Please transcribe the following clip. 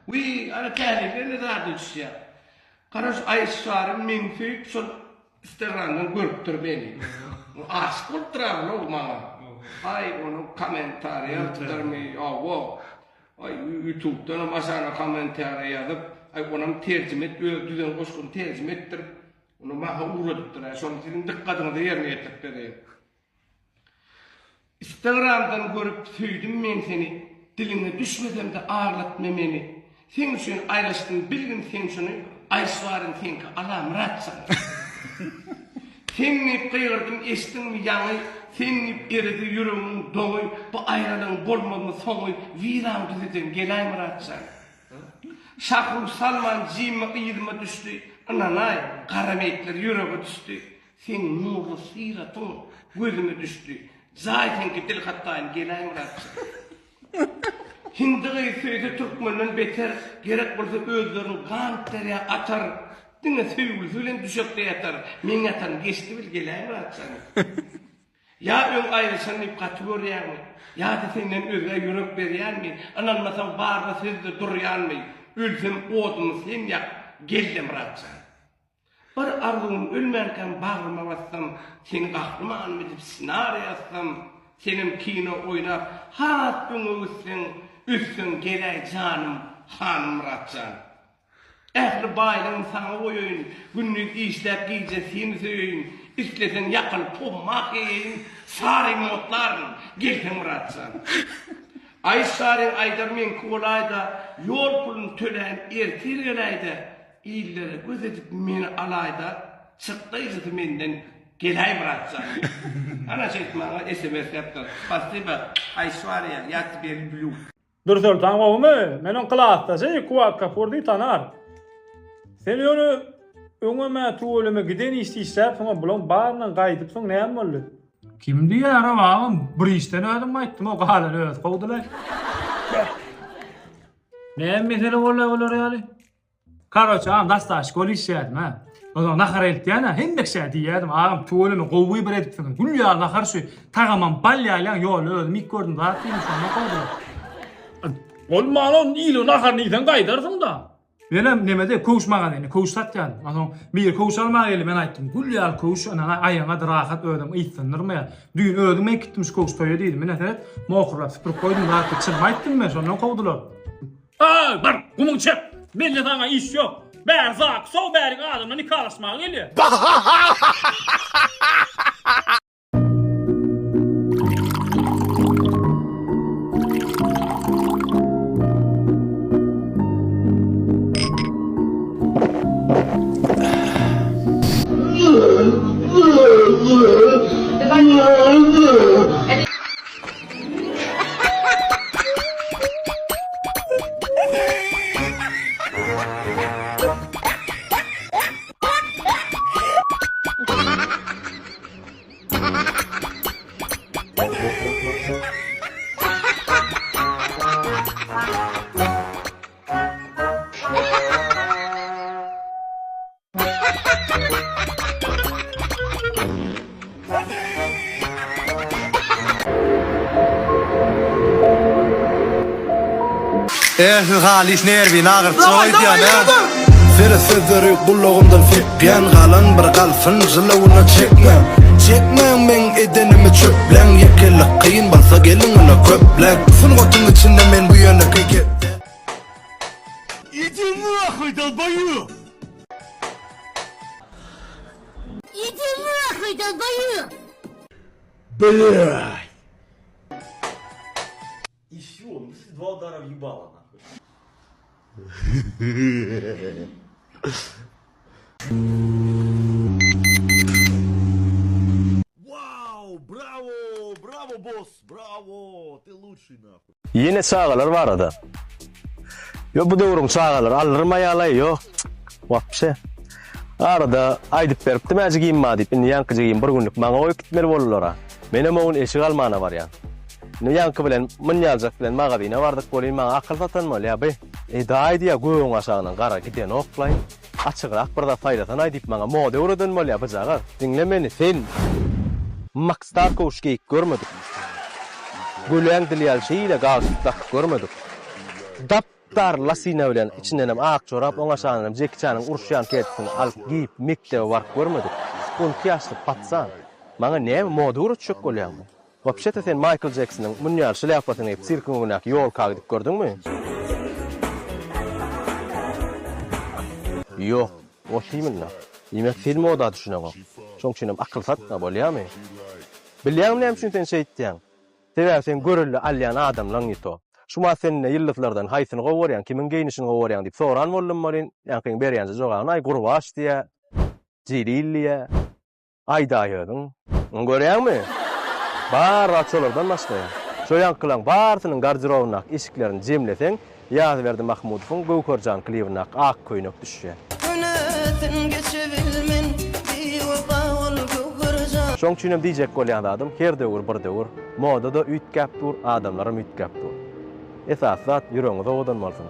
Uy, ana tehlikeli radyo ya. Karaş ayışlarım menfiyip sol Instagram'dan görüptür beni. Aşk durarım olmama. Ay onu komentar yazdırmayı, ay YouTube'dan masana komentar yazıp, ay onu tercüme et, düzen koşkun tercüme ettirip, onu maha uğradıptır. Sonra senin dikkatini de yerine getirip vereyim. Instagram'dan görüp söyledim ben seni, diline düşmesem de ağırlatma beni. Sen için ayrıştın, bilgin sen şunu, Ayşvarın senki alam ratsan. Senni kıyırdım, eştin mi yanı, senni eridi yürümün doğuy, bu ayrılığın bolmadığını sonuy, viran düzeceğim, gelayım ratsan. Şahru Salman cimmi iyidime düştü, ananay, karameytler yüreğe düştü. Senin nurlu siratın gözüme düştü. Zaten ki dil hattayın, gelayım ratsan. Hindiği sözü Türkmen'den beter, gerek bolsa özlerini kan teriye atar, dine söylülen düşökte yatar, men yatan geçti bil geleyim ratsan. Ya ön ayrışan ip kategoriyan mı? Ya da senden özge yürek beriyan mı? Ananmasan barda sözde duruyan mı? Ölsem odumu sen yak, geldim ratsan. Bir arzunun ölmerken bağırma bassam, seni aklıma anmedip sinar yazsam, senin kino oynar, hat günü üstün geley canım, hanım ratsan. Ehli baylığın sana oyun, günlük işler giyce seni söyün, istesen yakıl pummak yiyin, sarı mutların, geldim ratsan. Ay sarın aydar men kolayda, yol pulun tölen ertir gelayda, iyillere göz edip meni alayda, çıktıydı menden gelay ratsan. Ana şeytmana SMS yaptı. Spasiba, Ayşvarya, yat beri blue. Dur Sultan oğlum, menin klasta kuvat kapurdu tanar. Sen onu öňeme tuğuleme giden istişsep soňa bulan baryndan gaýdyp soň näme boldy? Kim diýär awam? Bir işden ödüm aýtdym, o galan öýt gowdylar. Näme mesele bolar ýaly? Karaça, am dastaş gol işýärdim ha. Oňa nahar eltýäna, hindek şey diýärdim, agam tuğuleme gowy bir edip soň. Gülýär nahar şu tagaman balýalan ýol ödüm ilk gördüm da diýdim şonu gowdylar. Olmanon ilo nahar niden gaýdarsın da. Benim nemede koşmağa deni, koşsat yani. Ano bir koşalmağa geli ben aýtdym. Gülýär koş, ana aýaňa da rahat ödüm, ýitsindirme. Düýün ödüme gitmiş koş toýa diýdim. Men eteret, moğurlap süpürüp koydum da artık çynmaýtdym men, şondan kowdular. Ay, bar, gumun çep. Mende taňa iş ýok. Bär zak, so bäriň adamla nikalaşmağa gelýär. Halis nervi nağır çoydiyan Fere sözleri kullağımdan fitbiyan Galan bir kalfın zılavuna çekmem Çekmem men edenimi çöplen Yekellik kıyın balsa gelin ona köplen Fın gotun içinde men bu yana keke İdi nahıy dalbayı! İdi nahıy dalbayı! Блядь! Ещё, ну ты два удара въебало, нахуй. Вау! Браво! Браво, босс! Браво! Ты лучший, nahуй. Yine sağalar var arada. Yo bu devrum sağalar alırım ayalay yo. Vapse. Arada aydıp berip de mäzi giyim ma dip. Indi yankıcı giyim bir günlük maňa oýup gitmeli bolurlar. Menem oğun eşik almana var ya. Ne yankı bilen mınyaljak bilen maga diýine bardyk bolýan maňa akıl satanmaly ya be. Daý diýä göwüň aşagynan gara giden oklaýyn. Açygyrak bir da faýdatan aýdyp maňa mode uradan bolýar byjaga. Dinle meni sen. Max Tarkovski görmedik. Gülüň dilýär şeýle gazyp görmedik. Dap dar lasina bilen içinden ak çorap oňa şanam Jackie Chan'yň urşýan ketsin alyp giýip mektebe bark görmedik. 12 ýaşly patsan. Maňa näme moda urutjak bolýarmy? Wapşeta sen Michael Jackson'yň munýal şlapatyny ýep sirkine ýol gidip gördüňmü? Ýok, o filmler. Ýemek film oda düşünýär. Şoň üçin akıl satma bolýarmy? Bilýärmi näme üçin sen şeýtdiň? Sebäbi sen görülli alýan adamlaryň ýeto. Şuma seninle yıllıklardan haysyny gowarýan, kimin geýnişini gowarýan diýip soran boldum bolyn. Ýa-ni berýänse jogaň ay gurbaş diýe. Jirilliýe. Aýdaýydyň. Görýärmi? Bar açolardan başga. Şo ýankylaň barsynyň garderobyna işiklerini jemleseň, ýazy berdi Mahmudowyň Göwkerjan klibinak ak köýnek düşýär. Şoň üçin diýjek bolýan adam her döwür bir döwür, modada üýtgäp dur, adamlara müýtgäp dur. Esas zat ýüregiňize odan bolsun.